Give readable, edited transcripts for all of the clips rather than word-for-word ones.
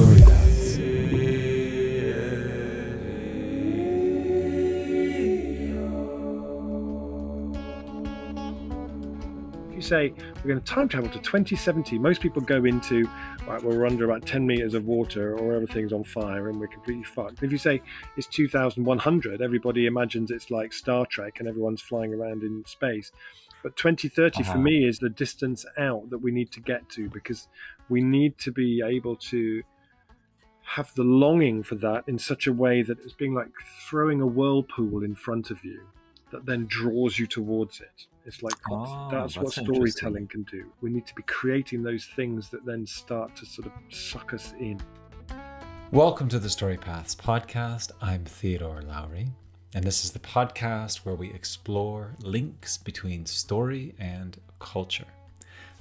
story paths. If you say we're going to time travel to 2070, most people go into, right, well, we're under about 10 meters of water or everything's on fire and we're completely fucked. If you say it's 2100, everybody imagines it's like Star Trek and everyone's flying around in space. But 2030 for me is the distance out that we need to get to, because we need to be able to have the longing for that in such a way that it's being like throwing a whirlpool in front of you that then draws you towards it. It's like that's what storytelling can do. We need to be creating those things that then start to sort of suck us in. Welcome to the Story Paths podcast. I'm Theodore Lowry, and this is the podcast where we explore links between story and culture.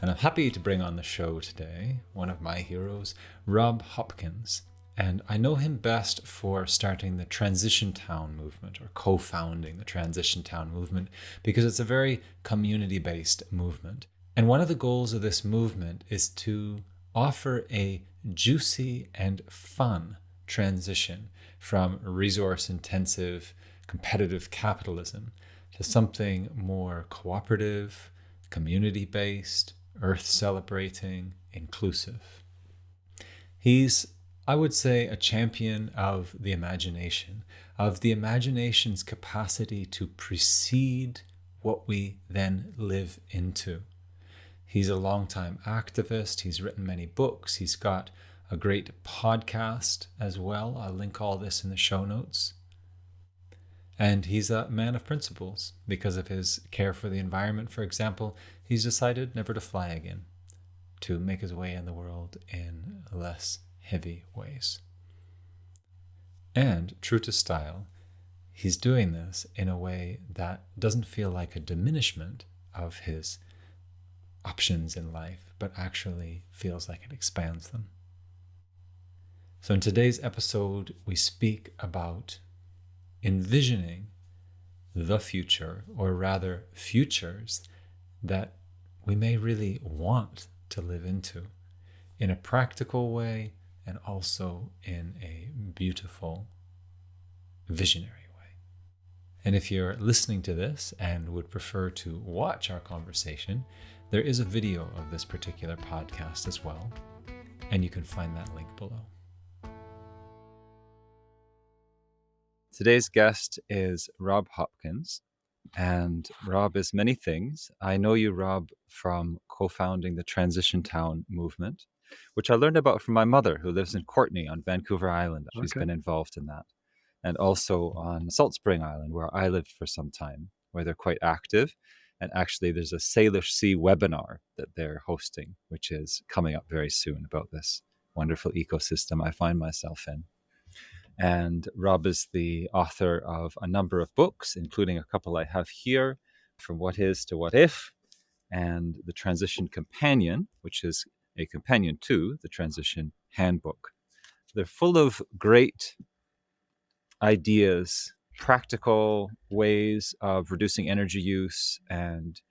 And I'm happy to bring on the show today one of my heroes, Rob Hopkins. And I know him best for starting the Transition Town movement, or co-founding the Transition Town movement, because it's a very community-based movement. And one of the goals of this movement is to offer a juicy and fun transition from resource-intensive, competitive capitalism to something more cooperative, community-based, earth-celebrating, inclusive. He's, I would say, a champion of the imagination's capacity to precede what we then live into. He's a longtime activist. He's written many books. He's got a great podcast as well. I'll link all this in the show notes. And he's a man of principles. Because of his care for the environment, for example, he's decided never to fly again, to make his way in the world in less heavy ways. And true to style, he's doing this in a way that doesn't feel like a diminishment of his options in life, but actually feels like it expands them. So in today's episode, we speak about envisioning the future, or rather futures that we may really want to live into in a practical way, and also in a beautiful, visionary way. And if you're listening to this and would prefer to watch our conversation, there is a video of this particular podcast as well, and you can find that link below. Today's guest is Rob Hopkins, and Rob is many things. I know you, Rob, from co-founding the Transition Town movement, which I learned about from my mother, who lives in Courtenay on Vancouver Island. She's been involved in that. And also on Salt Spring Island, where I lived for some time, where they're quite active. And actually, there's a Salish Sea webinar that they're hosting, which is coming up very soon, about this wonderful ecosystem I find myself in. And Rob is the author of a number of books, including a couple I have here, From What Is to What If, and The Transition Companion, which is a companion to the Transition Handbook. They're full of great ideas, practical ways of reducing energy use and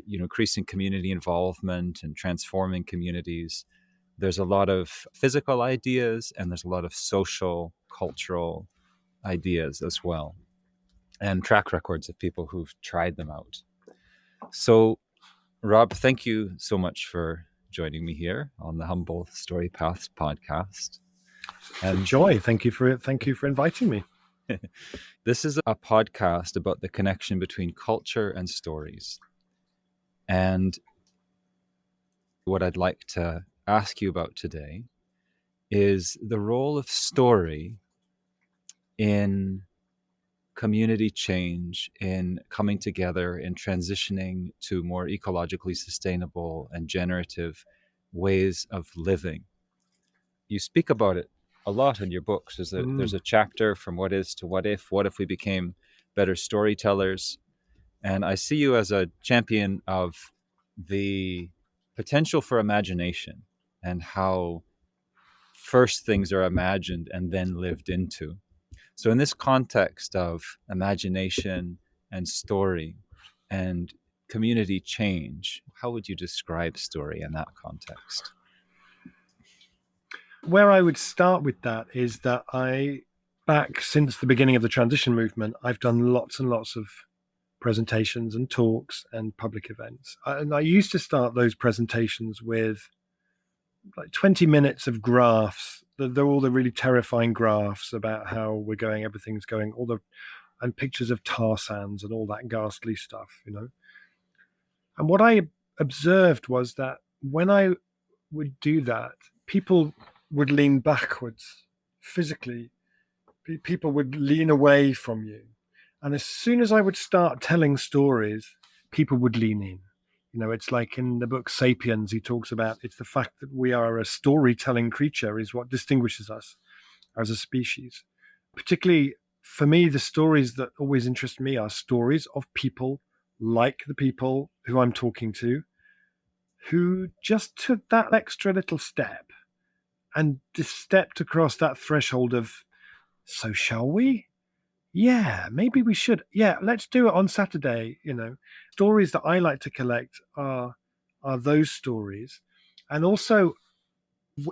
increasing community involvement and transforming communities. There's a lot of physical ideas, and there's a lot of social, cultural ideas as well, and track records of people who've tried them out. So, Rob, thank you so much for joining me here on the Humble Story Paths podcast. And joy, thank you for inviting me. This is a podcast about the connection between culture and stories. And what I'd like to ask you about today is the role of story in community change, in coming together, in transitioning to more ecologically sustainable and generative ways of living. You speak about it a lot in your books. There's a chapter, From What Is to What If we became better storytellers? And I see you as a champion of the potential for imagination, and how first things are imagined and then lived into. So in this context of imagination and story and community change, how would you describe story in that context? where I would start with that is that back since the beginning of the transition movement, I've done lots and lots of presentations and talks and public events. And I used to start those presentations with like 20 minutes of graphs. They're all the really terrifying graphs about how we're going, everything's going, and pictures of tar sands and all that ghastly stuff, you know. And what I observed was that when I would do that, people would lean backwards physically. People would lean away from you. And as soon as I would start telling stories, people would lean in. You know, it's like in the book Sapiens, he talks about it's the fact that we are a storytelling creature is what distinguishes us as a species. Particularly for me, the stories that always interest me are stories of people like the people who I'm talking to, who just took that extra little step and just stepped across that threshold of, so shall we? Yeah, maybe we should. Yeah, let's do it on Saturday. You know, stories that I like to collect are those stories. And also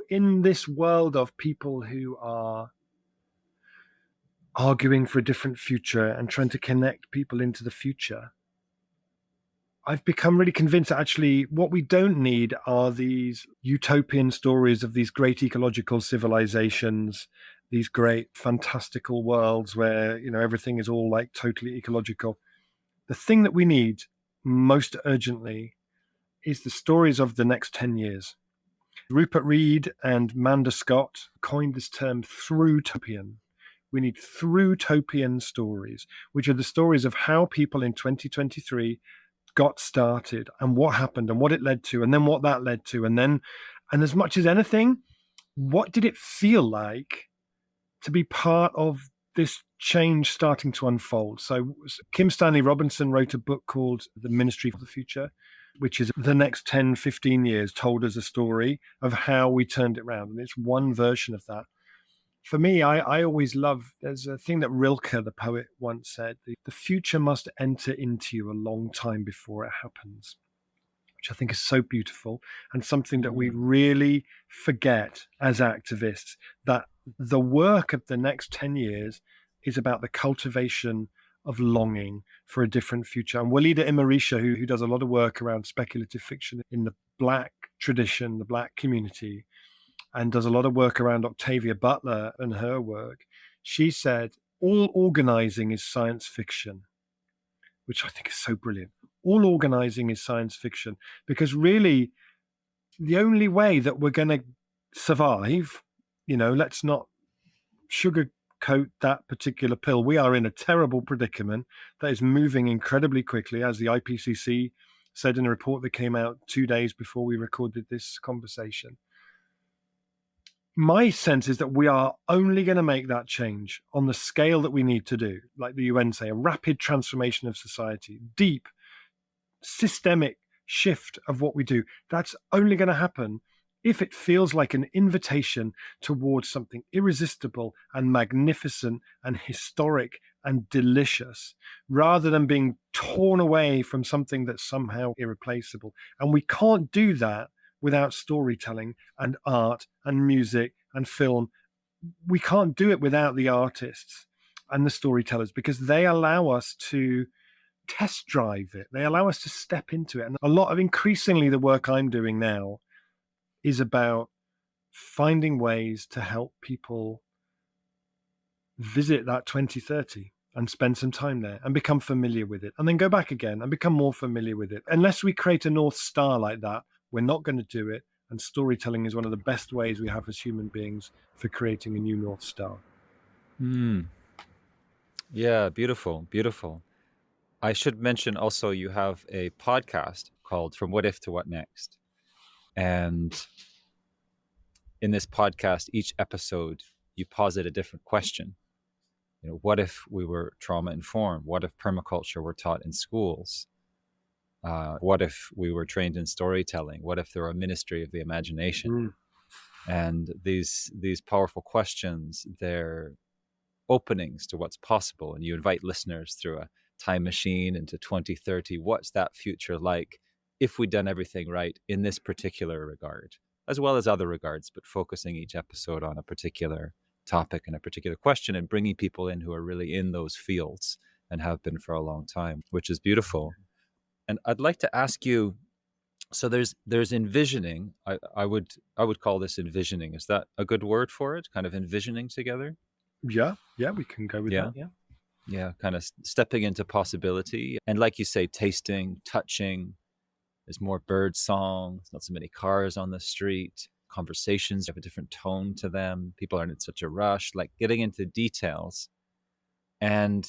in this world of people who are arguing for a different future and trying to connect people into the future, I've become really convinced that actually what we don't need are these utopian stories of these great ecological civilizations, these great fantastical worlds where, you know, everything is all like totally ecological. The thing that we need most urgently is the stories of the next 10 years. Rupert Reed and Manda Scott coined this term through-topian. We need through-topian stories, which are the stories of how people in 2023 got started and what happened and what it led to and then what that led to and as much as anything, what did it feel like to be part of this change starting to unfold? So Kim Stanley Robinson wrote a book called The Ministry of the Future, which is the next 10, 15 years told as a story of how we turned it around. And it's one version of that. For me, I always love, there's a thing that Rilke, the poet, once said, the future must enter into you a long time before it happens, which I think is so beautiful and something that we really forget as activists, that the work of the next 10 years is about the cultivation of longing for a different future. And Walida Imarisha, who does a lot of work around speculative fiction in the Black tradition, the Black community, and does a lot of work around Octavia Butler and her work, she said, all organizing is science fiction, which I think is so brilliant. All organizing is science fiction, because really the only way that we're going to survive, you know, let's not sugarcoat that particular pill. We are in a terrible predicament that is moving incredibly quickly, as the IPCC said in a report that came out 2 days before we recorded this conversation. My sense is that we are only going to make that change on the scale that we need to do, like the UN say, a rapid transformation of society, deep, systemic shift of what we do. That's only going to happen if it feels like an invitation towards something irresistible and magnificent and historic and delicious, rather than being torn away from something that's somehow irreplaceable. And we can't do that without storytelling and art and music and film. We can't do it without the artists and the storytellers, because they allow us to test drive it. They allow us to step into it. And a lot of, increasingly, the work I'm doing now is about finding ways to help people visit that 2030 and spend some time there and become familiar with it, and then go back again and become more familiar with it. Unless we create a North Star like that, we're not going to do it. And storytelling is one of the best ways we have as human beings for creating a new North Star. Yeah, beautiful, beautiful. I should mention also you have a podcast called From What If to What Next. And in this podcast, each episode, you posit a different question. You know, what if we were trauma informed? What if permaculture were taught in schools? What if we were trained in storytelling? What if there were a ministry of the imagination? And these powerful questions, they're openings to what's possible. And you invite listeners through a time machine into 2030. What's that future like if we'd done everything right in this particular regard? as well as other regards, but focusing each episode on a particular topic and a particular question and bringing people in who are really in those fields and have been for a long time, which is beautiful. And I'd like to ask you, so there's envisioning. I would call this envisioning. Is that a good word for it? Kind of envisioning together? Yeah, we can go with Yeah. that. Yeah. Yeah, kind of stepping into possibility. And like you say, tasting, touching. There's more bird song. There's not so many cars on the street. Conversations have a different tone to them. People aren't in such a rush, like getting into details. And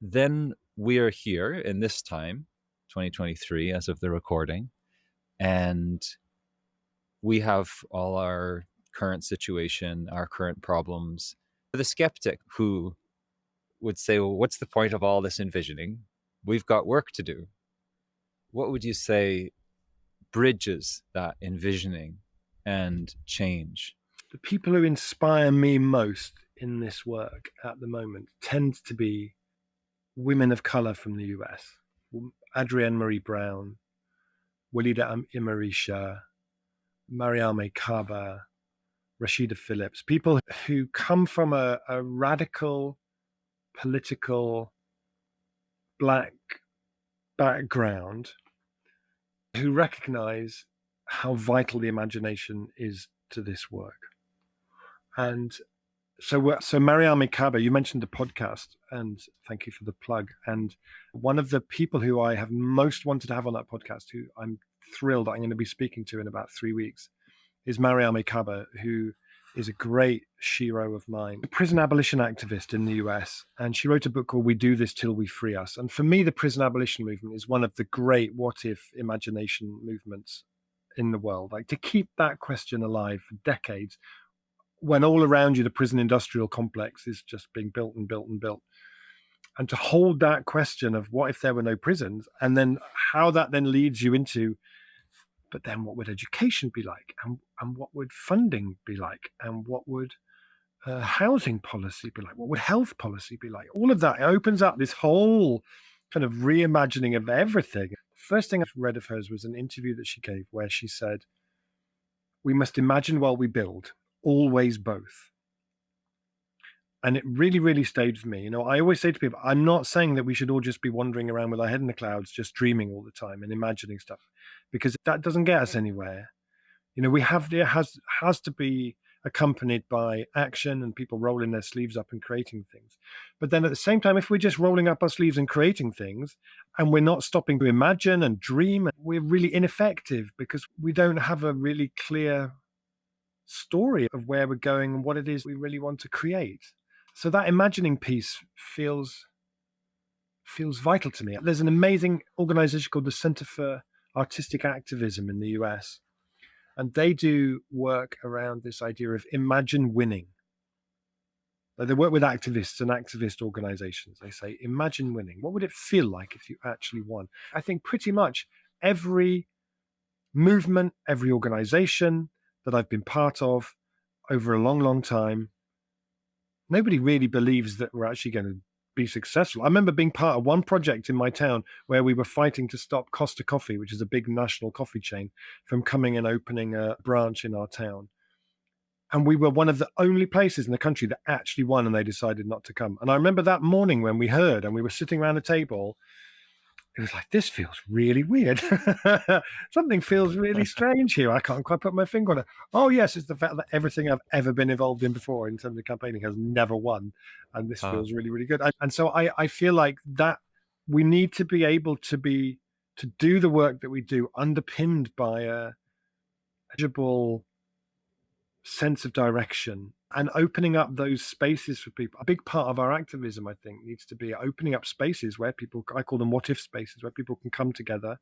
then we are here in this time, 2023, as of the recording. And we have all our current situation, our current problems. The skeptic who would say, well, what's the point of all this envisioning? We've got work to do. What would you say bridges that envisioning and change? The people who inspire me most in this work at the moment tend to be women of color from the US. Adrienne Marie Brown, Walida Imarisha, Mariame Kaba, Rashida Phillips, people who come from a radical political black background, who recognize how vital the imagination is to this work. And so Mariame Kaba, you mentioned the podcast, and thank you for the plug. And one of the people who I have most wanted to have on that podcast, who I'm thrilled I'm going to be speaking to in about 3 weeks, is Mariame Kaba, who is a great shiro of mine, a prison abolition activist in the US. And she wrote a book called We Do This Till We Free Us. And for me, the prison abolition movement is one of the great what if imagination movements in the world. Like, to keep that question alive for decades, when all around you the prison industrial complex is just being built and built and built. And to hold that question of what if there were no prisons, and then how that then leads you into, but then what would education be like, and what would funding be like, and what would housing policy be like, what would health policy be like? All of that, it opens up this whole kind of reimagining of everything. First thing I read of hers was an interview that she gave where she said, we must imagine while we build, always both. And it really, really stayed with me. You know, I always say to people, I'm not saying that we should all just be wandering around with our head in the clouds, just dreaming all the time and imagining stuff, because that doesn't get us anywhere. You know, it has to be accompanied by action and people rolling their sleeves up and creating things. But then at the same time, if we're just rolling up our sleeves and creating things, and we're not stopping to imagine and dream, we're really ineffective, because we don't have a really clear story of where we're going and what it is we really want to create. So that imagining piece feels vital to me. There's an amazing organization called the Center for Artistic Activism in the US, and they do work around this idea of imagine winning. They work with activists and activist organizations. They say, imagine winning. What would it feel like if you actually won? I think pretty much every movement, every organization that I've been part of over a long, long time, nobody really believes that we're actually going to be successful. I remember being part of one project in my town where we were fighting to stop Costa Coffee, which is a big national coffee chain, from coming and opening a branch in our town. And we were one of the only places in the country that actually won, and they decided not to come. And I remember that morning when we heard, and we were sitting around a table, it was like, this feels really weird. Something feels really strange here. I can't quite put my finger on it. Oh, yes, it's the fact that everything I've ever been involved in before in terms of campaigning has never won. And this feels really, really good. And so I feel like that we need to be able to do the work that we do underpinned by a tangible sense of direction and opening up those spaces for people. A big part of our activism, I think, needs to be opening up spaces where people, I call them what if spaces, where people can come together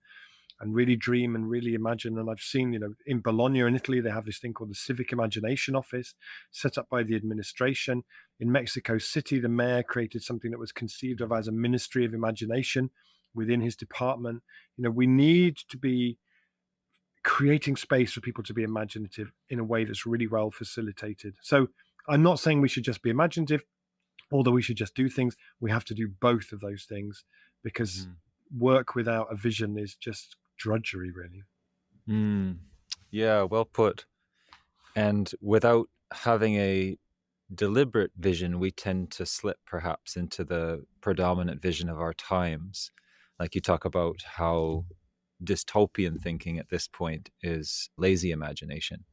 and really dream and really imagine. And I've seen, you know, in Bologna in Italy, they have this thing called the Civic Imagination Office, set up by the administration. In Mexico City, the mayor created something that was conceived of as a Ministry of Imagination within his department. You know, we need to be creating space for people to be imaginative in a way that's really well facilitated. So I'm not saying we should just be imaginative, although we should just do things. We have to do both of those things, because work without a vision is just drudgery, really. Yeah, well put. And without having a deliberate vision, we tend to slip perhaps into the predominant vision of our times. Like you talk about how dystopian thinking at this point is lazy imagination.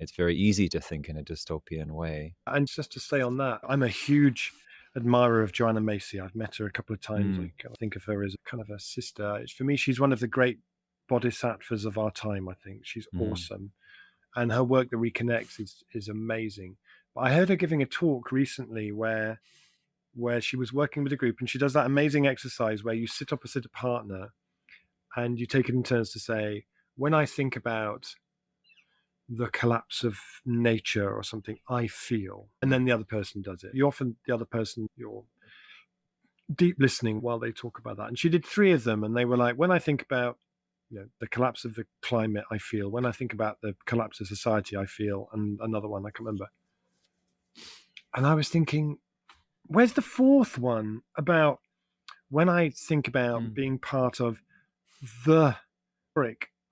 It's very easy to think in a dystopian way. And just to stay on that, I'm a huge admirer of Joanna Macy. I've met her a couple of times. Mm, I think of her as kind of a sister. For me, she's one of the great bodhisattvas of our time. I think she's mm, awesome, and her work that reconnects is amazing. But I heard her giving a talk recently where she was working with a group, and she does that amazing exercise where you sit opposite a partner and you take it in turns to say, when I think about the collapse of nature or something, I feel, and then the other person does it. You often, the other person, you're deep listening while they talk about that. And she did three of them, and they were like, when I think about the collapse of the climate, I feel. When I think about the collapse of society, I feel. And another one, I can't remember. And I was thinking, where's the fourth one about when I think about mm, being part of the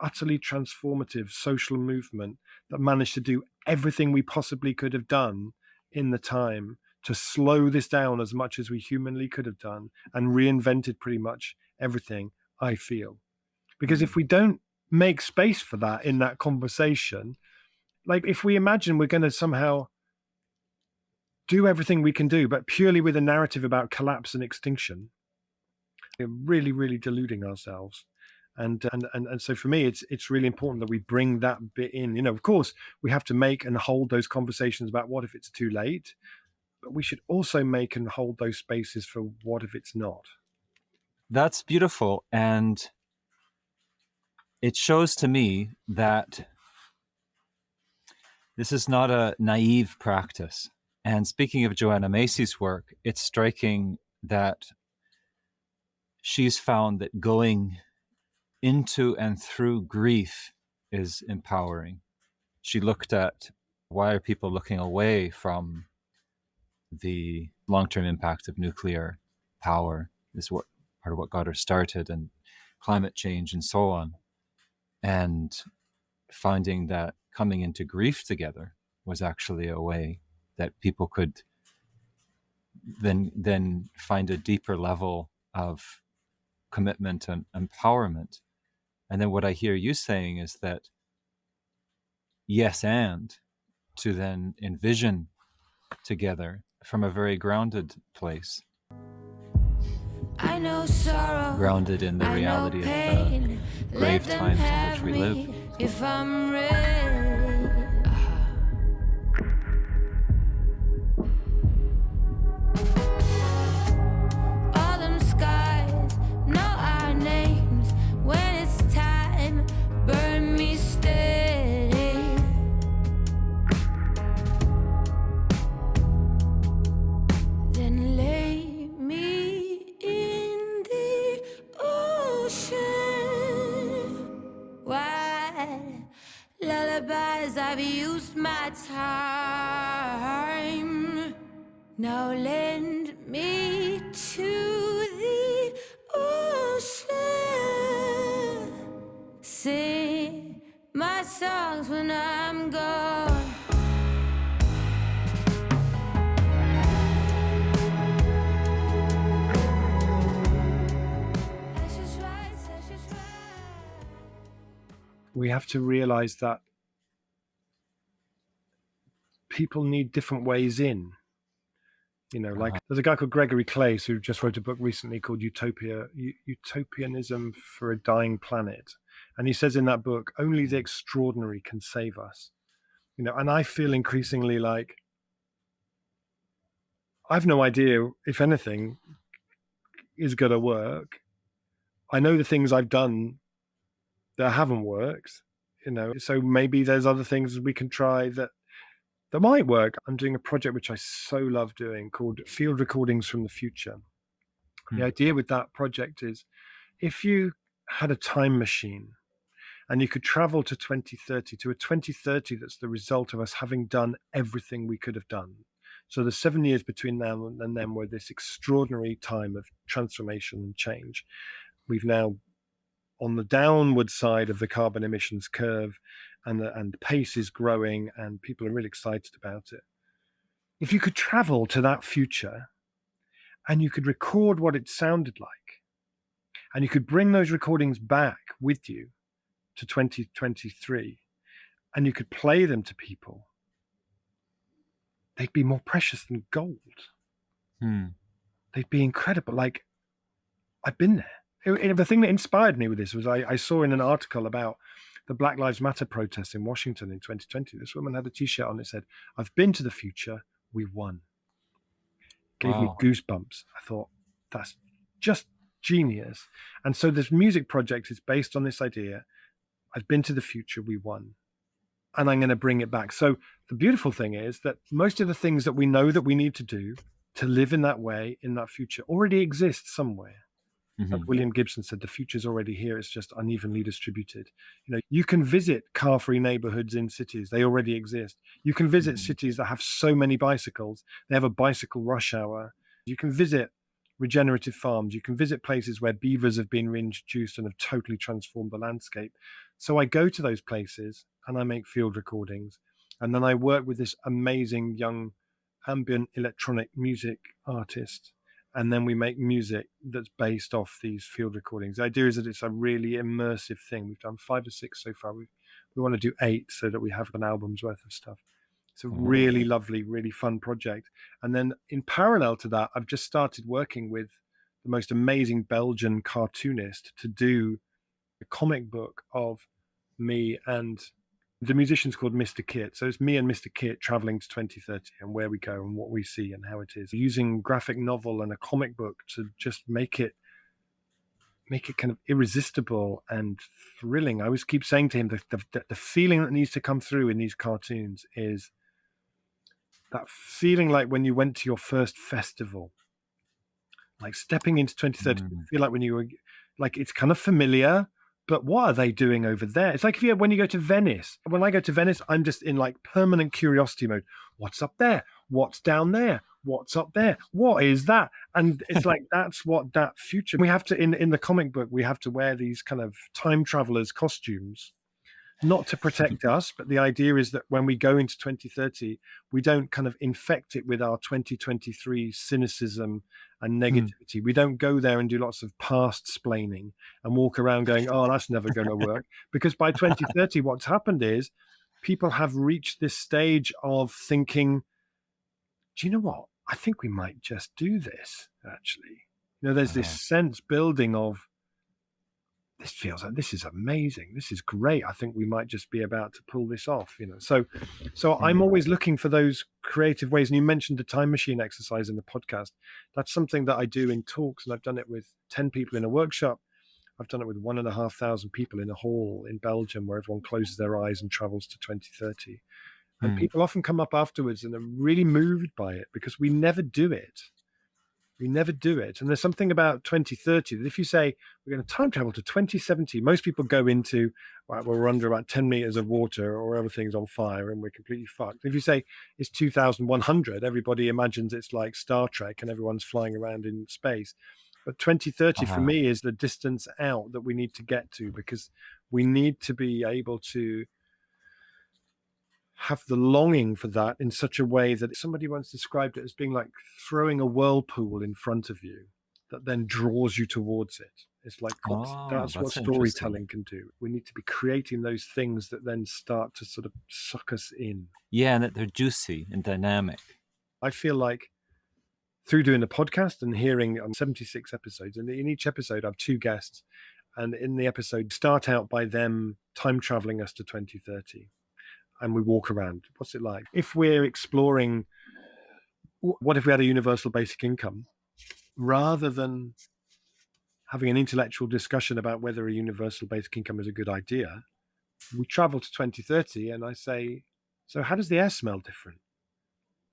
utterly transformative social movement that managed to do everything we possibly could have done in the time to slow this down as much as we humanly could have done and reinvented pretty much everything, I feel. Because mm. if we don't make space for that in that conversation, like if we imagine we're going to somehow do everything we can do, but purely with a narrative about collapse and extinction, we're really, really deluding ourselves. And so for me, it's really important that we bring that bit in. Of course, we have to make and hold those conversations about what if it's too late, but we should also make and hold those spaces for what if it's not. That's beautiful. And it shows to me that this is not a naive practice. And speaking of Joanna Macy's work, it's striking that she's found that going into and through grief is empowering. She looked at why are people looking away from the long-term impact of nuclear power is what part of what got her started, and climate change and so on. And finding that coming into grief together was actually a way that people could then find a deeper level of commitment and empowerment. And then what I hear you saying is that yes, and to then envision together from a very grounded place, I know sorrow, grounded in the I know reality of pain. the Let grave them times in have which we live. me if I'm ready. All them skies know our names. When it's time, burn me steady. Then lay me in the ocean. Why lullabies? I've used my time. Now lend me to the ocean. Sing my songs when I'm gone. We have to realize that people need different ways in. Like there's a guy called Gregory Clays who just wrote a book recently called Utopianism for a Dying Planet. And he says in that book, only the extraordinary can save us. And I feel increasingly like I've no idea if anything is going to work. I know the things I've done that haven't worked, so maybe there's other things we can try that might work. I'm doing a project which I so love doing called Field Recordings from the Future. The idea with that project is if you had a time machine and you could travel to 2030, to a 2030 that's the result of us having done everything we could have done. So the 7 years between now and then were this extraordinary time of transformation and change. We've now on the downward side of the carbon emissions curve, and the pace is growing, and people are really excited about it. If you could travel to that future and you could record what it sounded like, and you could bring those recordings back with you to 2023, and you could play them to people, they'd be more precious than gold. They'd be incredible. Like, I've been there. The thing that inspired me with this was I saw in an article about the Black Lives Matter protests in Washington in 2020. This woman had a t-shirt on that said, "I've been to the future, we won." Gave me goosebumps. I thought, that's just genius. And so this music project is based on this idea. I've been to the future, we won. And I'm going to bring it back. So the beautiful thing is that most of the things that we know that we need to do to live in that way, in that future, already exist somewhere. As William Gibson said, the future's already here. It's just unevenly distributed. You can visit car-free neighborhoods in cities. They already exist. You can visit cities that have so many bicycles. They have a bicycle rush hour. You can visit regenerative farms. You can visit places where beavers have been reintroduced and have totally transformed the landscape. So I go to those places and I make field recordings. And then I work with this amazing young ambient electronic music artist. And then we make music that's based off these field recordings. The idea is that it's a really immersive thing. We've done 5 or 6 so far. We want to do 8 so that we have an album's worth of stuff. It's a really lovely, really fun project. And then in parallel to that, I've just started working with the most amazing Belgian cartoonist to do a comic book of me, and the musician's called Mr. Kit. So it's me and Mr. Kit traveling to 2030 and where we go and what we see and how it is. Using graphic novel and a comic book to just make it kind of irresistible and thrilling. I always keep saying to him, the feeling that needs to come through in these cartoons is that feeling like when you went to your first festival, like stepping into 2030, feel like when you were, like, it's kind of familiar, but what are they doing over there? It's like when you go to Venice. When I go to Venice, I'm just in like permanent curiosity mode. What's up there? What's down there? What's up there? What is that? And it's like, that's what that future. We have to, in the comic book, we have to wear these kind of time travelers costumes, not to protect us, but the idea is that when we go into 2030, we don't kind of infect it with our 2023 cynicism and negativity. We don't go there and do lots of past splaining and walk around going, oh, that's never going to work. Because by 2030, what's happened is people have reached this stage of thinking, do you know what? I think we might just do this, actually. There's this sense building of, this feels like this is amazing. This is great. I think we might just be about to pull this off, So I'm always looking for those creative ways. And you mentioned the time machine exercise in the podcast. That's something that I do in talks, and I've done it with 10 people in a workshop. I've done it with 1,500 people in a hall in Belgium, where everyone closes their eyes and travels to 2030. And people often come up afterwards and are really moved by it because we never do it. We never do it. And there's something about 2030 that if you say we're going to time travel to 2070, most people go into, right, well, we're under about 10 meters of water or everything's on fire and we're completely fucked. If you say it's 2100, everybody imagines it's like Star Trek and everyone's flying around in space. But 2030 for me is the distance out that we need to get to, because we need to be able to have the longing for that in such a way that somebody once described it as being like throwing a whirlpool in front of you that then draws you towards it. It's like that's what storytelling can do. We need to be creating those things that then start to sort of suck us in. Yeah, and that they're juicy and dynamic. I feel like through doing the podcast and hearing 76 episodes, and in each episode I have 2 guests, and in the episode start out by them time traveling us to 2030. And we walk around. What's it like? If we're exploring, what if we had a universal basic income, rather than having an intellectual discussion about whether a universal basic income is a good idea, we travel to 2030 and I say, so how does the air smell different?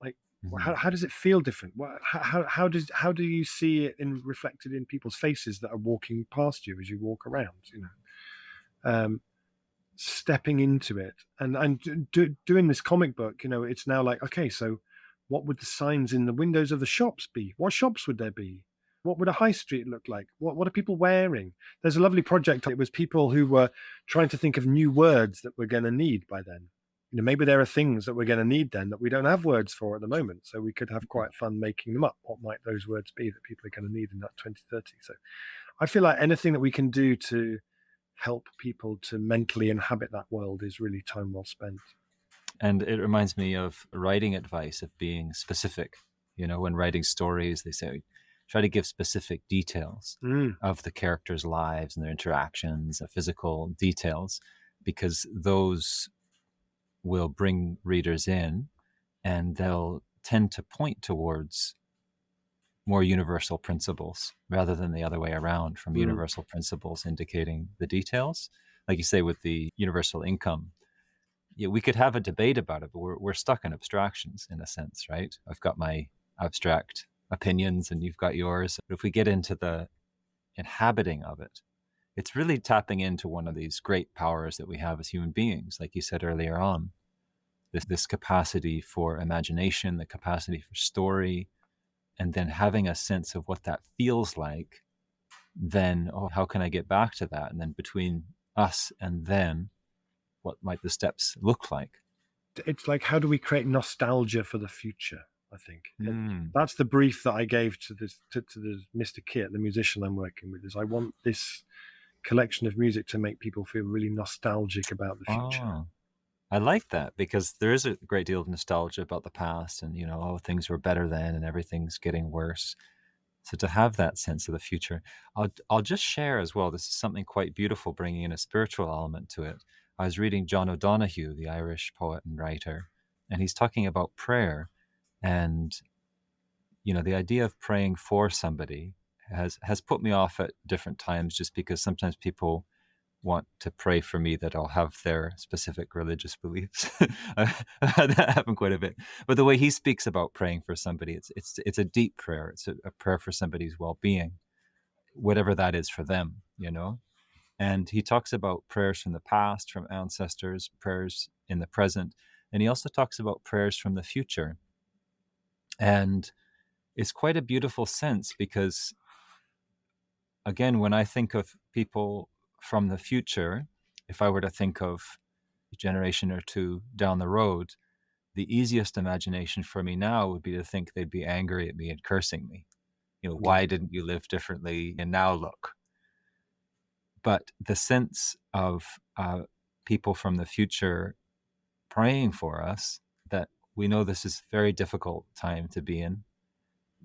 Like, how does it feel different? How do you see it reflected in people's faces that are walking past you as you walk around? Stepping into it and doing this comic book, it's now like, okay, so what would the signs in the windows of the shops be? What shops would there be? What would a high street look like? What are people wearing? There's a lovely project. It was people who were trying to think of new words that we're going to need by then. Maybe there are things that we're going to need then that we don't have words for at the moment. So we could have quite fun making them up. What might those words be that people are going to need in that 2030? So I feel like anything that we can do to help people to mentally inhabit that world is really time well spent. And it reminds me of writing advice, of being specific. When writing stories, they say, try to give specific details of the characters' lives and their interactions, physical details, because those will bring readers in, and they'll tend to point towards more universal principles rather than the other way around, from universal principles indicating the details. Like you say, with the universal income, we could have a debate about it, but we're stuck in abstractions in a sense, right? I've got my abstract opinions and you've got yours. But if we get into the inhabiting of it, it's really tapping into one of these great powers that we have as human beings, like you said earlier on. This capacity for imagination, the capacity for story, and then having a sense of what that feels like. Then, how can I get back to that? And then between us and then, what might the steps look like? It's like, how do we create nostalgia for the future? I think that's the brief that I gave to this to Mr. Kit, the musician I'm working with. Is I want this collection of music to make people feel really nostalgic about the future. I like that, because there is a great deal of nostalgia about the past, and things were better then and everything's getting worse. So to have that sense of the future, I'll just share as well, this is something quite beautiful, bringing in a spiritual element to it. I was reading John O'Donoghue, the Irish poet and writer, and he's talking about prayer. And, the idea of praying for somebody has put me off at different times, just because sometimes people want to pray for me that I'll have their specific religious beliefs. I've had that happen quite a bit. But the way he speaks about praying for somebody, it's a deep prayer. It's a prayer for somebody's well-being, whatever that is for them, And he talks about prayers from the past, from ancestors, prayers in the present. And he also talks about prayers from the future. And it's quite a beautiful sense, because, again, when I think of people from the future, if I were to think of a generation or two down the road, the easiest imagination for me now would be to think they'd be angry at me and cursing me. Why didn't you live differently? And now look. But the sense of people from the future praying for us, that we know this is a very difficult time to be in.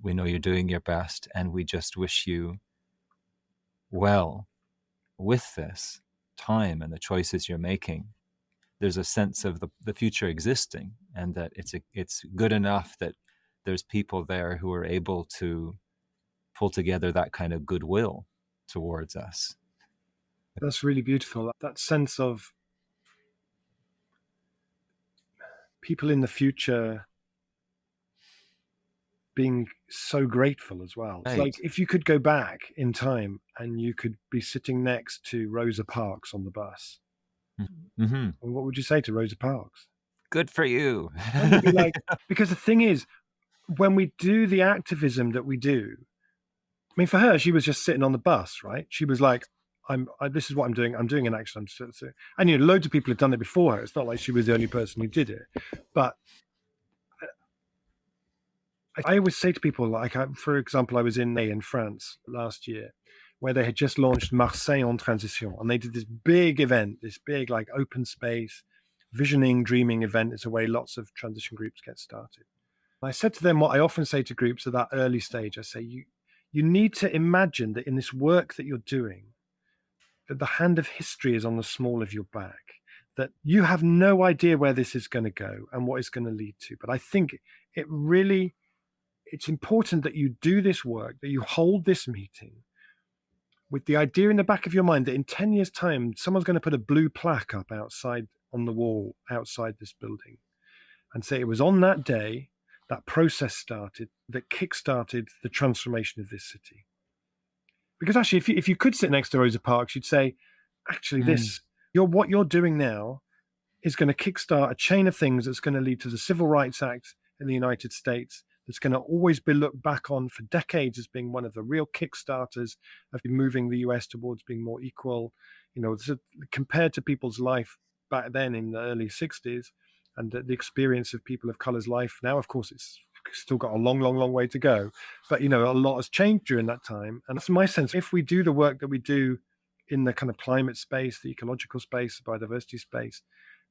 We know you're doing your best, and we just wish you well with this time and the choices you're making. There's a sense of the future existing, and that it's good enough that there's people there who are able to pull together that kind of goodwill towards us. That's really beautiful. That sense of people in the future being so grateful as well. Right. It's like, if you could go back in time and you could be sitting next to Rosa Parks on the bus, what would you say to Rosa Parks? Good for you. Be like, because the thing is, when we do the activism that we do, I mean, for her, she was just sitting on the bus, right? She was like, this is what I'm doing. I'm doing an action. And loads of people have done it before her. It's not like she was the only person who did it. But I always say to people, like, for example, I was in France last year, where they had just launched Marseille en Transition, and they did this big event, this big, like, open space visioning, dreaming event. It's a way lots of transition groups get started. I said to them what I often say to groups at that early stage. I say, you need to imagine that in this work that you're doing, that the hand of history is on the small of your back, that you have no idea where this is going to go and what it's going to lead to. But I think it's important that you do this work, that you hold this meeting with the idea in the back of your mind that in 10 years' time, someone's going to put a blue plaque up outside on the wall outside this building and say it was on that day that process started, that kick-started the transformation of this city. Because actually, if you could sit next to Rosa Parks, you'd say, actually, what you're doing now is going to kickstart a chain of things that's going to lead to the Civil Rights Act in the United States, that's going to always be looked back on for decades as being one of the real kickstarters of moving the US towards being more equal. Compared to people's life back then in the early 60s and the experience of people of color's life now, of course, it's still got a long way to go. But, a lot has changed during that time. And that's my sense. If we do the work that we do in the kind of climate space, the ecological space, the biodiversity space,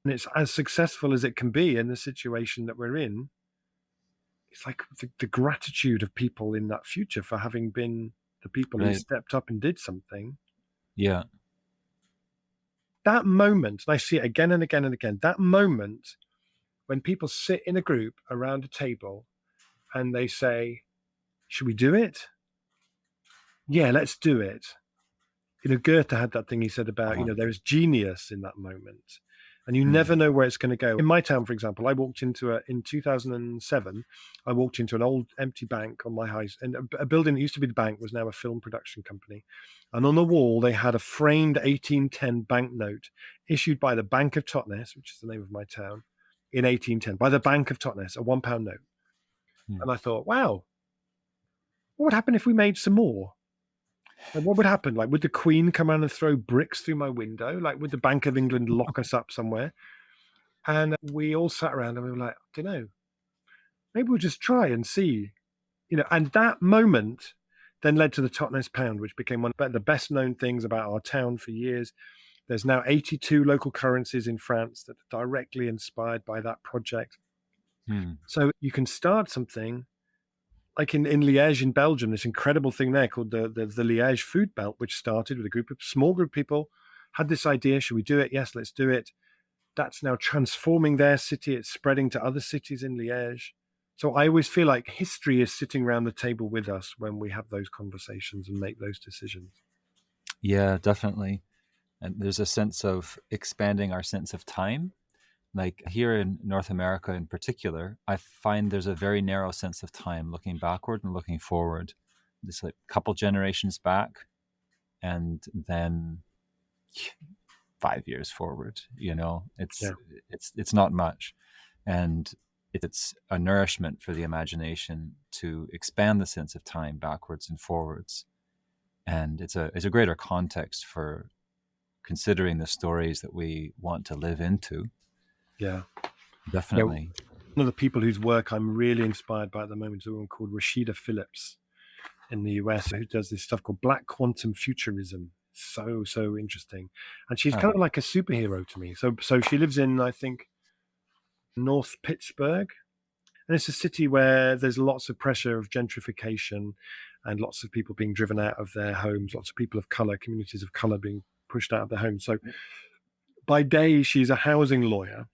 and it's as successful as it can be in the situation that we're in, it's like the gratitude of people in that future for having been the people who stepped up and did something. Yeah. That moment, and I see it again and again and again, that moment when people sit in a group around a table and they say, should we do it? Yeah, let's do it. Goethe had that thing he said about, there is genius in that moment. And you never know where it's going to go. In my town, for example, in 2007, I walked into an old empty bank on my house, and a building that used to be the bank was now a film production company. And on the wall, they had a framed 1810 banknote issued by the Bank of Totnes, which is the name of my town, in 1810, by the Bank of Totnes, a £1 note. And I thought, wow, what would happen if we made some more? And what would happen? Like, would the Queen come around and throw bricks through my window? Like, would the Bank of England lock us up somewhere? And we all sat around and we were like, I don't know. Maybe we'll just try and see. And that moment then led to the Totnes pound, which became one of the best known things about our town for years. There's now 82 local currencies in France that are directly inspired by that project. So you can start something like in Liège in Belgium, this incredible thing there called the Liège Food Belt, which started with a small group of people, had this idea, should we do it? Yes, let's do it. That's now transforming their city. It's spreading to other cities in Liège. So I always feel like history is sitting around the table with us when we have those conversations and make those decisions. Yeah, definitely. And there's a sense of expanding our sense of time. Like here in North America in particular, I find there's a very narrow sense of time looking backward and looking forward. It's like a couple generations back and then 5 years forward, it's not much. And it's a nourishment for the imagination to expand the sense of time backwards and forwards. And it's a greater context for considering the stories that we want to live into. Yeah, definitely. One of the people whose work I'm really inspired by at the moment is a woman called Rashida Phillips in the US, who does this stuff called Black Quantum Futurism. So interesting. And she's kind of like a superhero to me. So she lives in, I think, North Pittsburgh. And it's a city where there's lots of pressure of gentrification and lots of people being driven out of their homes, lots of people of color, communities of color being pushed out of their homes. So by day, she's a housing lawyer.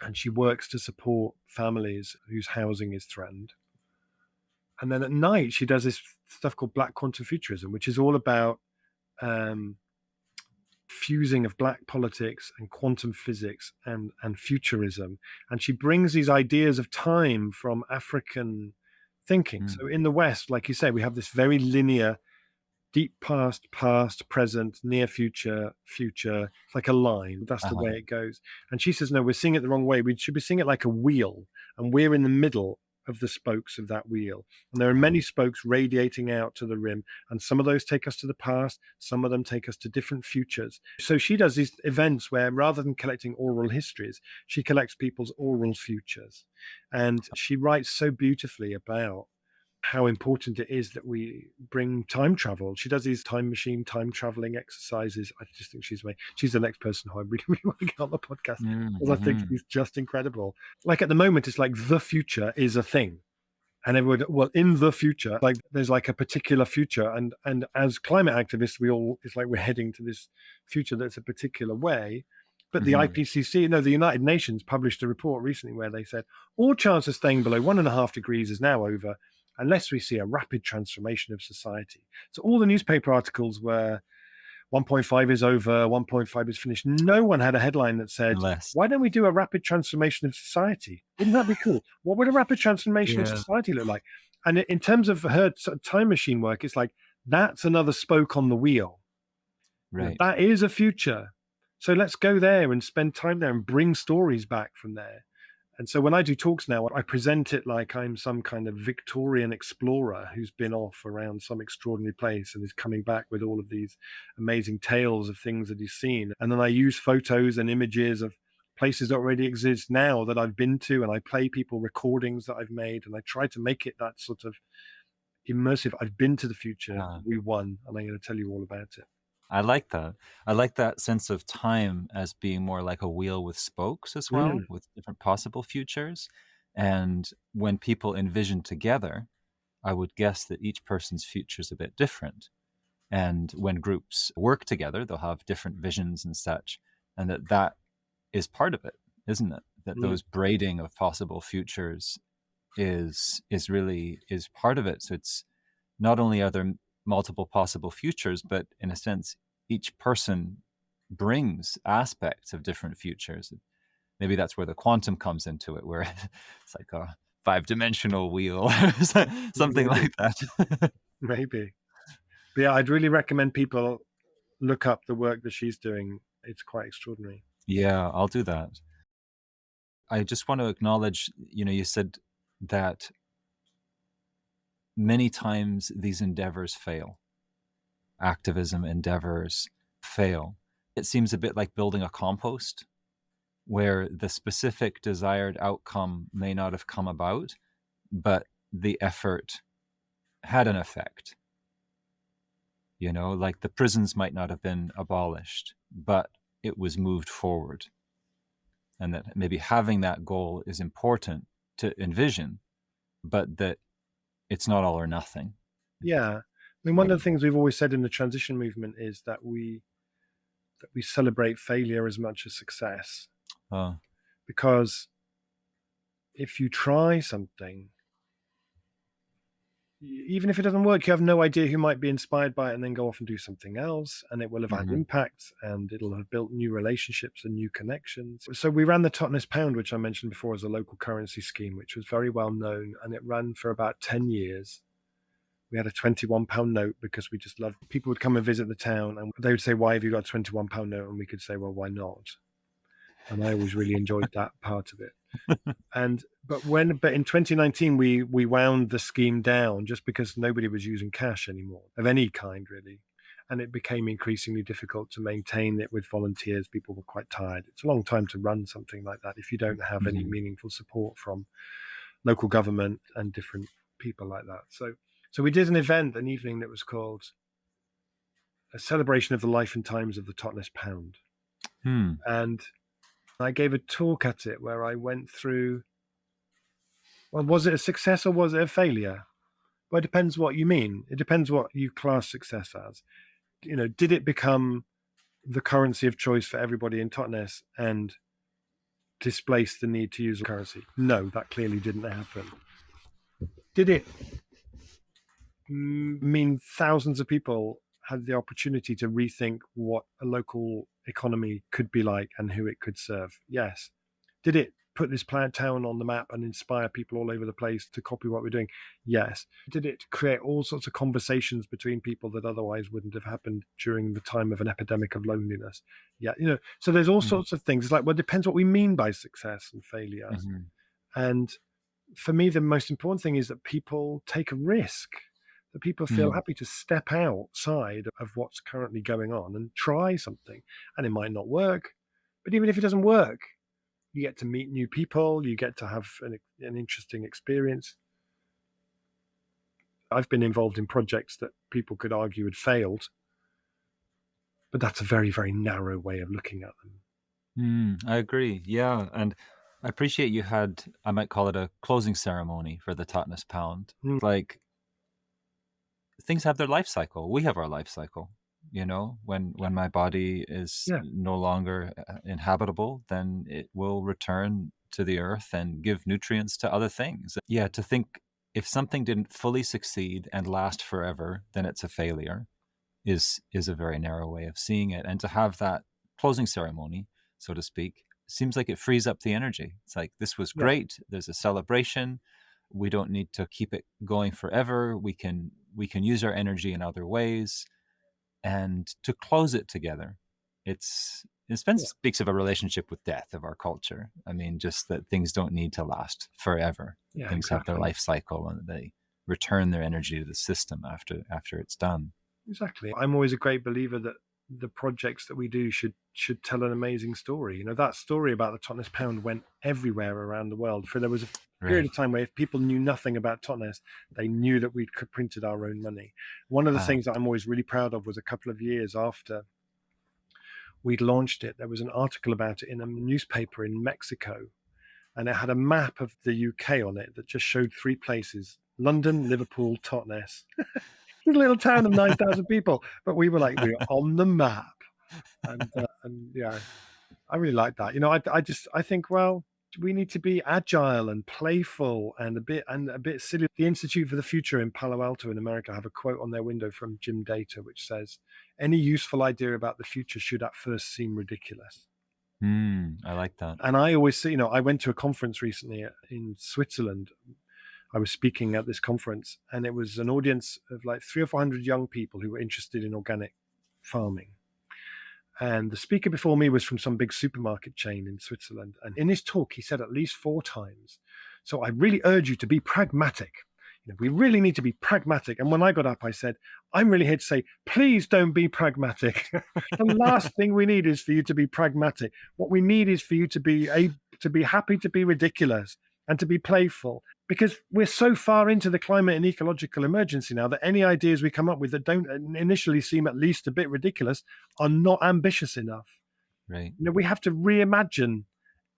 And she works to support families whose housing is threatened. And then at night, she does this stuff called Black Quantum Futurism, which is all about fusing of black politics and quantum physics and futurism. And she brings these ideas of time from African thinking. So in the West, like you say, we have this very linear, deep past, present, near future. It's like a line. That's the way it goes. And she says, no, we're seeing it the wrong way. We should be seeing it like a wheel. And we're in the middle of the spokes of that wheel. And there are many spokes radiating out to the rim. And some of those take us to the past. Some of them take us to different futures. So she does these events where rather than collecting oral histories, she collects people's oral futures. And she writes so beautifully about how important it is that we bring time travel. She does these time machine, time traveling exercises. I just think she's the next person who I really want to get on the podcast because I think she's just incredible. Like at the moment, it's like the future is a thing. And everyone, well, in the future, like there's like a particular future. And as climate activists, it's like we're heading to this future that's a particular way. But the IPCC, the United Nations published a report recently where they said all chance of staying below 1.5 degrees is now over, unless we see a rapid transformation of society. So all the newspaper articles were 1.5 is over, 1.5 is finished. No one had a headline that said, why don't we do a rapid transformation of society? Wouldn't that be cool? What would a rapid transformation of society look like? And in terms of her time machine work, it's like, that's another spoke on the wheel. Right. That is a future. So let's go there and spend time there and bring stories back from there. And so when I do talks now, I present it like I'm some kind of Victorian explorer who's been off around some extraordinary place and is coming back with all of these amazing tales of things that he's seen. And then I use photos and images of places that already exist now that I've been to, and I play people recordings that I've made, and I try to make it that sort of immersive. I've been to the future, Uh, we won, and I'm going to tell you all about it. I like that. I like that sense of time as being more like a wheel with spokes as well, Mm, with different possible futures. And when people envision together, I would guess that each person's future is a bit different. And when groups work together, they'll have different visions and such. And that is part of it, isn't it? That mm. those braiding of possible futures is part of it. So it's not only are there multiple possible futures, but in a sense, each person brings aspects of different futures. Maybe that's where the quantum comes into it, where it's like a 5-dimensional wheel, something Maybe, like that. maybe. But yeah, I'd really recommend people look up the work that she's doing. It's quite extraordinary. Yeah, I'll do that. I just want to acknowledge, you said that many times these endeavors fail. Activism endeavors fail. It seems a bit like building a compost, where the specific desired outcome may not have come about, but the effort had an effect. Like the prisons might not have been abolished, but it was moved forward. And that maybe having that goal is important to envision, but that it's not all or nothing. Yeah. I mean, one of the things we've always said in the transition movement is that we celebrate failure as much as success. Because if you try something, even if it doesn't work, you have no idea who might be inspired by it and then go off and do something else, and it will have had impact, and it'll have built new relationships and new connections. So we ran the Totnes Pound, which I mentioned before, as a local currency scheme, which was very well known, and it ran for about 10 years. We had a £21 note because we just loved people would come and visit the town, and they would say, "Why have you got a £21 note?" And we could say, "Well, why not?" And I always really enjoyed that part of it. But in 2019 we wound the scheme down just because nobody was using cash anymore of any kind, really, and it became increasingly difficult to maintain it with volunteers. People were quite tired. It's a long time to run something like that if you don't have any meaningful support from local government and different people like that. So we did an evening that was called A Celebration of the Life and Times of the Totnes Pound. And I gave a talk at it where I went through, well, was it a success or was it a failure? Well, it depends what you mean. It depends what you class success as. Did it become the currency of choice for everybody in Totnes and displace the need to use a currency? No, that clearly didn't happen. Did it mean thousands of people had the opportunity to rethink what a local economy could be like and who it could serve? Yes. Did it put this town on the map and inspire people all over the place to copy what we're doing? Yes. Did it create all sorts of conversations between people that otherwise wouldn't have happened during the time of an epidemic of loneliness? Yeah. So there's all sorts of things. It's like, well, it depends what we mean by success and failure. And for me, the most important thing is that people take a risk, that people feel happy to step outside of what's currently going on and try something. And it might not work, but even if it doesn't work, you get to meet new people, you get to have an interesting experience. I've been involved in projects that people could argue had failed, but that's a very, very narrow way of looking at them. I agree. Yeah. And I appreciate you had, I might call it a closing ceremony for the Totnes Pound. Like, things have their life cycle. We have our life cycle. When my body is no longer inhabitable, then it will return to the earth and give nutrients to other things. Yeah, to think if something didn't fully succeed and last forever, then it's a failure is a very narrow way of seeing it. And to have that closing ceremony, so to speak, seems like it frees up the energy. It's like, this was great. There's a celebration. We don't need to keep it going forever. We can use our energy in other ways. And to close it together speaks of a relationship with death of our culture. I mean, just that things don't need to last forever. Yeah, Things have their exactly. life cycle, and they return their energy to the system after it's done. Exactly. I'm always a great believer that the projects that we do should tell an amazing story. You know, that story about the Totnes pound went everywhere around the world. For there was a period Right. of time where if people knew nothing about Totnes, they knew that we'd printed our own money. One of the things that I'm always really proud of was a couple of years after we'd launched it, there was an article about it in a newspaper in Mexico, and it had a map of the UK on it that just showed 3 places: London, Liverpool, Totnes. It's a little town of 9,000 people, but we were like, we're on the map. And yeah, I really like that. You know, I think, well, we need to be agile and playful and a bit silly. The Institute for the Future in Palo Alto in America have a quote on their window from Jim Data, which says, "Any useful idea about the future should at first seem ridiculous." I like that. And I always see, you know, I went to a conference recently in Switzerland. I was speaking at this conference, and it was an audience of like 300 or 400 young people who were interested in organic farming. And the speaker before me was from some big supermarket chain in Switzerland. And in his talk, he said at least 4 times, "So I really urge you to be pragmatic. You know, we really need to be pragmatic." And when I got up, I said, "I'm really here to say, please don't be pragmatic." The last thing we need is for you to be pragmatic. What we need is for you to be happy to be ridiculous and to be playful, because we're so far into the climate and ecological emergency now that any ideas we come up with that don't initially seem at least a bit ridiculous are not ambitious enough. Right. You know, we have to reimagine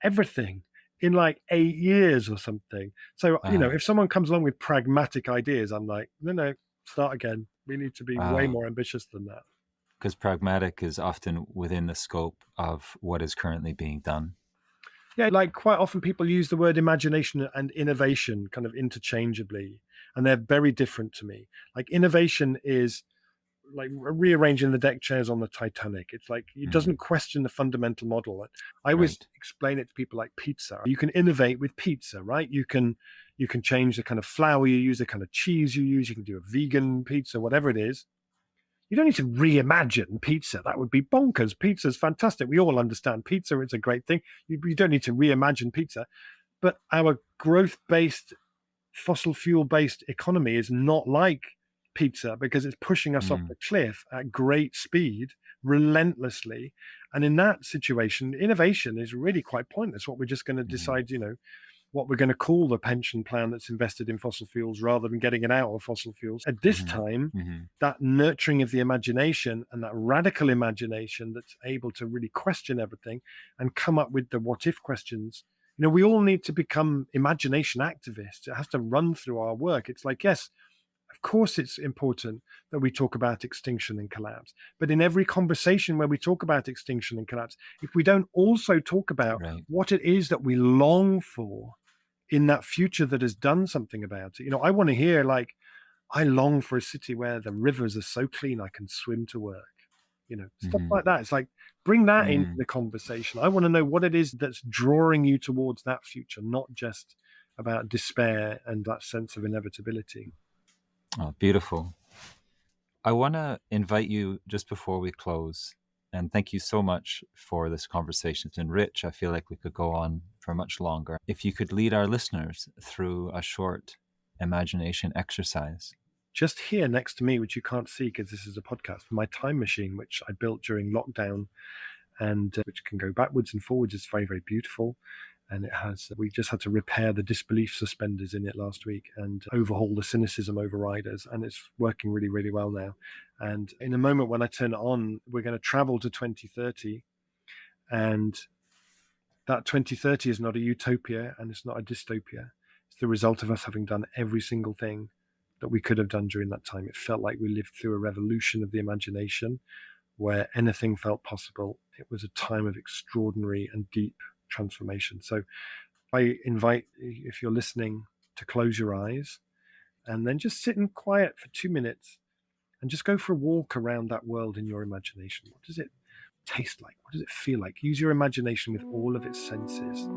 everything in like 8 years or something. So, you know, if someone comes along with pragmatic ideas, I'm like, no, start again. We need to be way more ambitious than that. Because pragmatic is often within the scope of what is currently being done. Yeah, like quite often people use the word imagination and innovation kind of interchangeably, and they're very different to me. Like innovation is like rearranging the deck chairs on the Titanic. It's like it doesn't question the fundamental model. I always explain it to people like pizza. You can innovate with pizza, right? You can change the kind of flour you use, the kind of cheese you use. You can do a vegan pizza, whatever it is. You don't need to reimagine pizza. That would be bonkers. Pizza's fantastic. We all understand pizza. It's a great thing. You don't need to reimagine pizza. But our growth-based, fossil fuel-based economy is not like pizza, because it's pushing us off the cliff at great speed, relentlessly. And in that situation, innovation is really quite pointless. What we're just going to decide, you know, what we're going to call the pension plan that's invested in fossil fuels rather than getting it out of fossil fuels. At this time, that nurturing of the imagination and that radical imagination that's able to really question everything and come up with the what if questions. You know, we all need to become imagination activists. It has to run through our work. It's like, yes, of course it's important that we talk about extinction and collapse. But in every conversation where we talk about extinction and collapse, if we don't also talk about what it is that we long for in that future that has done something about it. You know, I want to hear, like, I long for a city where the rivers are so clean I can swim to work. You know, stuff like that. It's like, bring that into the conversation. I want to know what it is that's drawing you towards that future, not just about despair and that sense of inevitability. Oh, beautiful. I want to invite you just before we close, and thank you so much for this conversation. It's been rich. I feel like we could go on for much longer. If you could lead our listeners through a short imagination exercise. Just here next to me, which you can't see because this is a podcast, my time machine, which I built during lockdown, and which can go backwards and forwards. It's very, very beautiful. And it has, we just had to repair the disbelief suspenders in it last week and overhaul the cynicism overriders. And it's working really, really well now. And in a moment when I turn it on, we're going to travel to 2030. And that 2030 is not a utopia and it's not a dystopia. It's the result of us having done every single thing that we could have done during that time. It felt like we lived through a revolution of the imagination where anything felt possible. It was a time of extraordinary and deep transformation. So I invite, if you're listening, to close your eyes and then just sit in quiet for 2 minutes and just go for a walk around that world in your imagination. What does it taste like? What does it feel like? Use your imagination with all of its senses.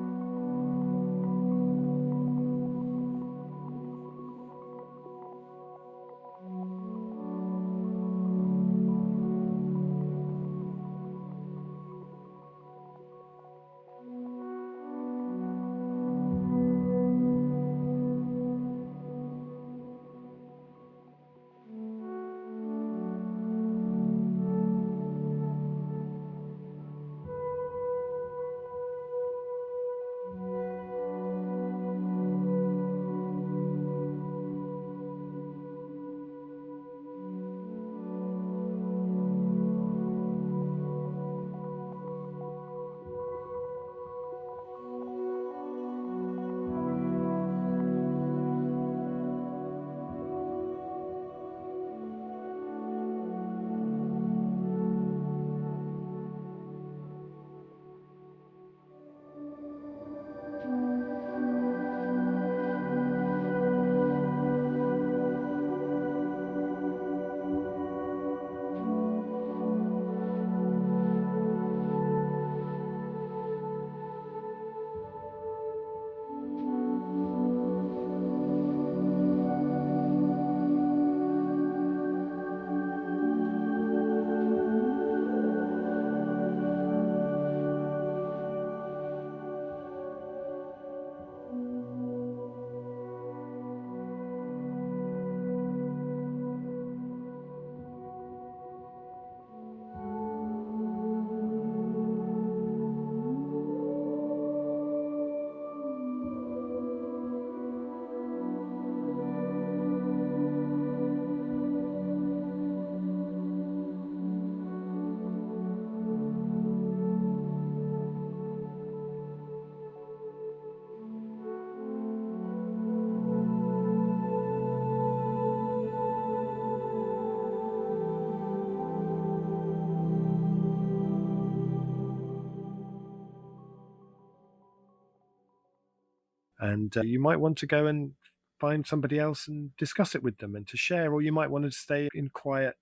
And you might want to go and find somebody else and discuss it with them and to share, or you might want to stay in quiet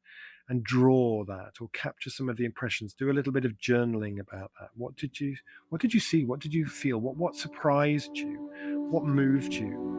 and draw that or capture some of the impressions. Do a little bit of journaling about that. What did you see? What did you feel? What surprised you? What moved you?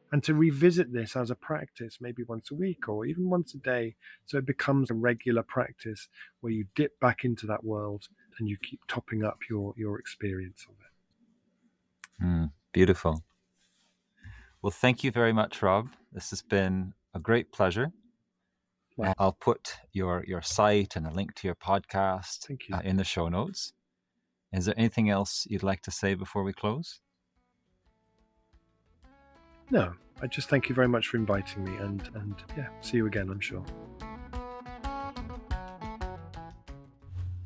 And to revisit this as a practice, maybe once a week or even once a day, so it becomes a regular practice where you dip back into that world and you keep topping up your experience of it. Beautiful. Well, thank you very much, Rob. This has been a great pleasure. Wow. I'll put your site and a link to your podcast Thank you. in the show notes. Is there anything else you'd like to say before we close? No, I just thank you very much for inviting me, and yeah, see you again, I'm sure.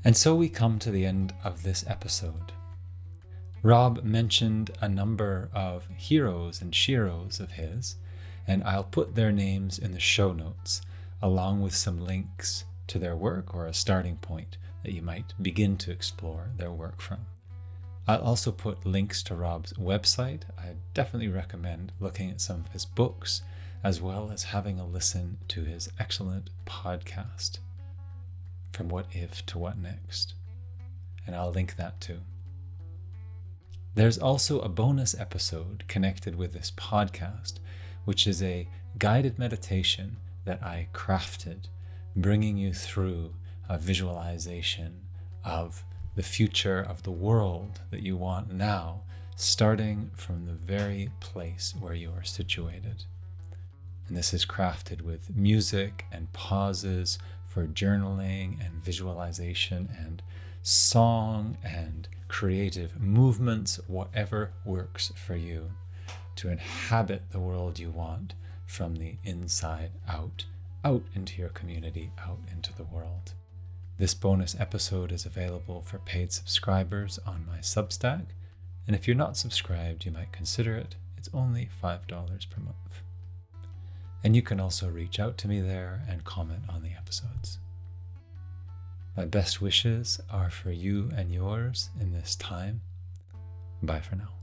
And so we come to the end of this episode. Rob mentioned a number of heroes and sheroes of his, and I'll put their names in the show notes, along with some links to their work or a starting point that you might begin to explore their work from. I'll also put links to Rob's website. I definitely recommend looking at some of his books, as well as having a listen to his excellent podcast, From What If to What Next. And I'll link that too. There's also a bonus episode connected with this podcast, which is a guided meditation that I crafted, bringing you through a visualization of the future of the world that you want now, starting from the very place where you are situated. And this is crafted with music and pauses for journaling and visualization and song and creative movements, whatever works for you, to inhabit the world you want from the inside out into your community, out into the world. This bonus episode is available for paid subscribers on my Substack, and if you're not subscribed, you might consider it. It's only $5 per month. And you can also reach out to me there and comment on the episodes. My best wishes are for you and yours in this time. Bye for now.